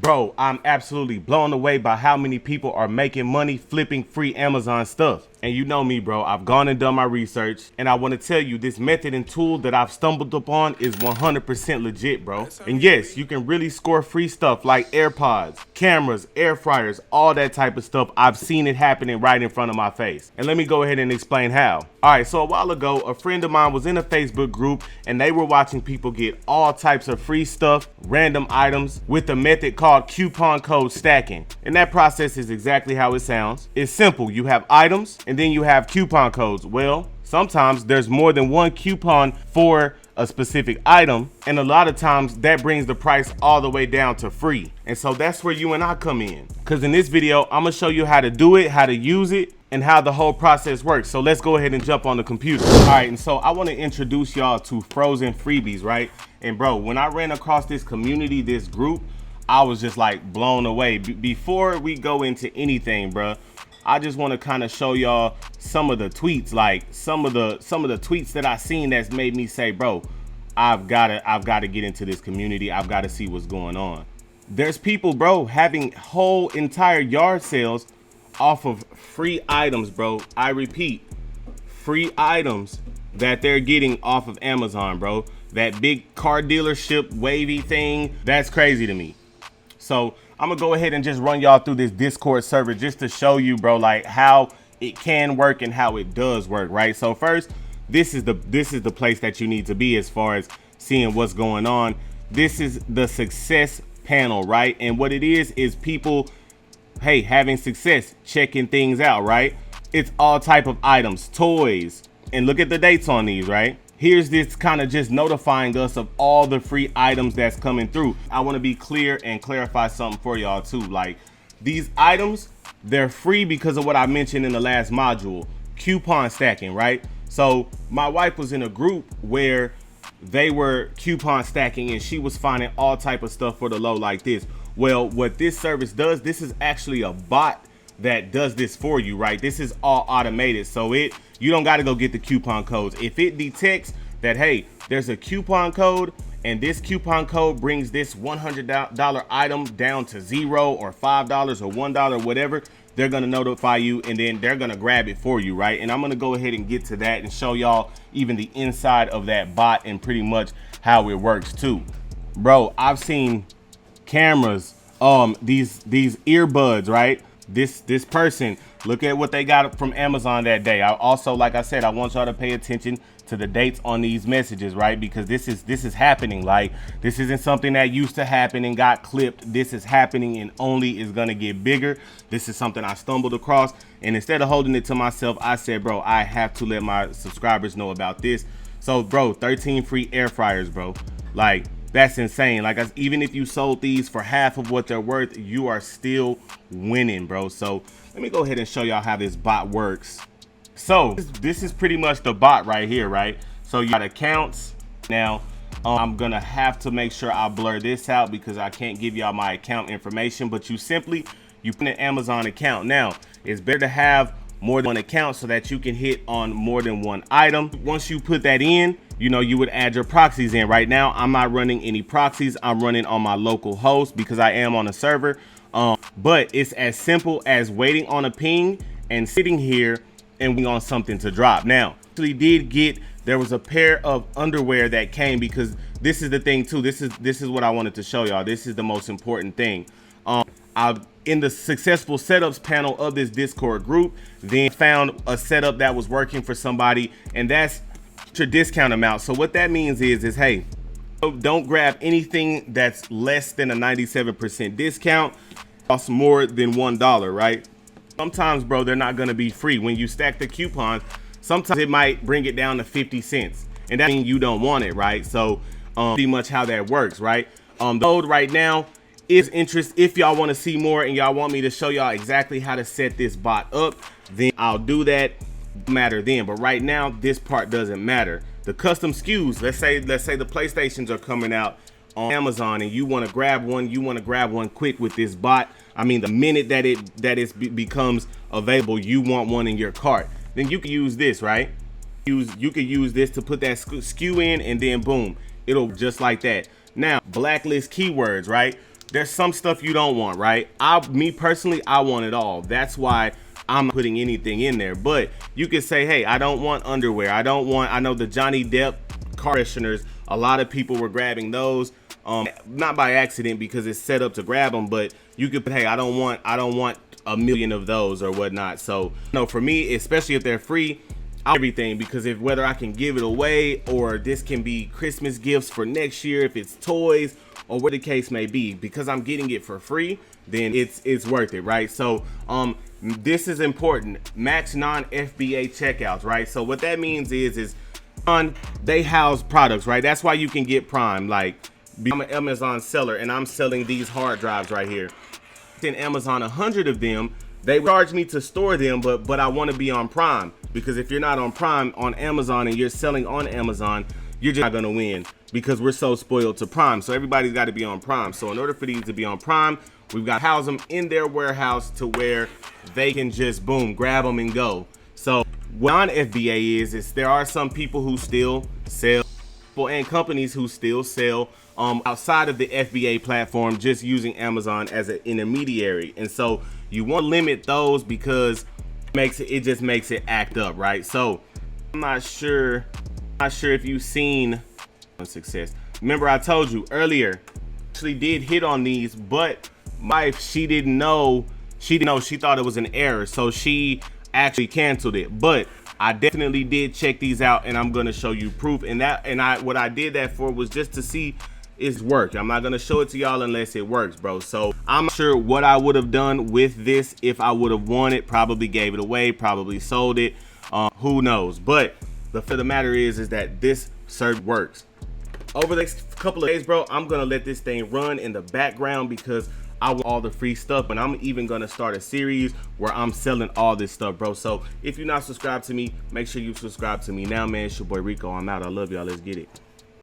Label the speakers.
Speaker 1: Bro, I'm absolutely blown away by how many people are making money flipping free Amazon stuff. And you know me, bro, I've gone and done my research, and I want to tell you this method and tool that I've stumbled upon is 100% legit, bro. And yes, you can really score free stuff like AirPods, cameras, air fryers, all that type of stuff. I've seen it happening right in front of my face. And let me go ahead and explain how. All right, so a while ago, a friend of mine was in a Facebook group and they were watching people get all types of free stuff, random items with a method called coupon code stacking. And that process is exactly how it sounds. It's simple. You have items and then you have coupon codes. Well, sometimes there's more than one coupon for a specific item, and a lot of times that brings the price all the way down to free. And so that's where you and I come in, because in this video I'm gonna show you how to do it, how to use it, and how the whole process works. So let's go ahead and jump on the computer. All right, and so I want to introduce y'all to Frozen Freebies, right? And bro, when I ran across this community, this group, I was just like blown away. Before we go into anything, bro, I just want to kind of show y'all some of the tweets, like some of the tweets that I seen that's made me say, bro, I've got to get into this community. I've got to see what's going on. There's people, bro, having whole entire yard sales off of free items, bro. I repeat, free items that they're getting off of Amazon, bro. That big car dealership wavy thing, that's crazy to me. So I'm gonna go ahead and just run y'all through this Discord server just to show you, bro, like how it can work and how it does work, right? So first, this is the place that you need to be as far as seeing what's going on. This is the success panel, right? And what it is people, hey, having success, checking things out, right? It's all type of items, toys, and look at the dates on these, right? Here's this kind of just notifying us of all the free items that's coming through. I want to be clear and clarify something for y'all too. Like, these items, they're free because of what I mentioned in the last module, coupon stacking, right? So my wife was in a group where they were coupon stacking and she was finding all type of stuff for the low like this. Well, what this service does, this is actually a bot that does this for you, right? This is all automated, so you don't got to go get the coupon codes. If it detects that, hey, there's a coupon code and this coupon code brings this $100 item down to $0 or $5 or $1, whatever, they're gonna notify you and then they're gonna grab it for you, right? And I'm gonna go ahead and get to that and show y'all even the inside of that bot and pretty much how it works too. Bro, I've seen cameras, these earbuds, right? This person, look at what they got from Amazon that day. I also, like I said, I want y'all to pay attention to the dates on these messages, right? Because this is happening. Like, this isn't something that used to happen and got clipped. This is happening and only is gonna get bigger. This is something I stumbled across, and instead of holding it to myself, I said, bro, I have to let my subscribers know about this. So bro, 13 free air fryers, bro. Like, that's insane. Like, even if you sold these for half of what they're worth, you are still winning, bro. So let me go ahead and show y'all how this bot works. So this is pretty much the bot right here, right? So you got accounts. Now, I'm gonna have to make sure I blur this out because I can't give y'all my account information, but you put an Amazon account. Now, it's better to have more than one account so that you can hit on more than one item. Once you put that in, you know, you would add your proxies in. Right now, I'm not running any proxies. I'm running on my local host because I am on a server. But it's as simple as waiting on a ping and sitting here and waiting on something to drop. Now, actually there was a pair of underwear that came, because this is the thing too. This is what I wanted to show y'all. This is the most important thing. In the successful setups panel of this Discord group, then found a setup that was working for somebody, and that's your discount amount. So what that means is hey, don't grab anything that's less than a 97% discount, costs more than $1, right? Sometimes, bro, they're not gonna be free. When you stack the coupons, sometimes it might bring it down to 50 cents, and that means you don't want it, right? So pretty much how that works, right? The code right now is interest. If y'all want to see more and y'all want me to show y'all exactly how to set this bot up, then I'll do that. Matter then, but right now this part doesn't matter. The custom SKUs, let's say the PlayStations are coming out on Amazon and you want to grab one quick with this bot. I mean, the minute that it becomes available, you want one in your cart, then you can use this, right? You can use this to put that SKU in, and then boom, it'll just like that. Now, blacklist keywords, right? there's some stuff you don't want, right? Me personally, I want it all. That's why I'm not putting anything in there. But you could say, hey, I don't want underwear. I know the Johnny Depp car fresheners, a lot of people were grabbing those, not by accident because it's set up to grab them, but you could put, hey, I don't want a million of those or whatnot. So, for me, especially if they're free, everything, because if whether I can give it away or this can be Christmas gifts for next year, if it's toys or what the case may be, because I'm getting it for free, then it's worth it, right? So this is important. Max non-FBA checkouts, right? So what that means is they house products, right? That's why you can get Prime. Like, I'm an Amazon seller and I'm selling these hard drives right here. In Amazon 100 of them, they charge me to store them, but I want to be on Prime, because if you're not on Prime on Amazon and you're selling on Amazon, you're just not gonna win, because we're so spoiled to Prime. So everybody's got to be on Prime. So in order for these to be on Prime, we've got to house them in their warehouse to where they can just boom, grab them and go. So what non-FBA is there are some people who still sell, and companies who still sell outside of the FBA platform, just using Amazon as an intermediary. And so you want to limit those because it just makes it act up, right? So I'm not sure if you've seen success. Remember, I told you earlier, actually did hit on these, but my wife, she didn't know, she thought it was an error, so she actually canceled it. But I definitely did check these out, and I'm gonna show you proof. What I did that for was just to see it's work. I'm not gonna show it to y'all unless it works, bro. So I'm not sure what I would have done with this if I would have won it. Probably gave it away, probably sold it, who knows. But the fact of the matter is that this service works. Over the next couple of days, bro, I'm gonna let this thing run in the background because I want all the free stuff, and I'm even gonna start a series where I'm selling all this stuff, bro. So if you're not subscribed to me, make sure you subscribe to me now, man. It's your boy Rico. I'm out. I love y'all. Let's get it.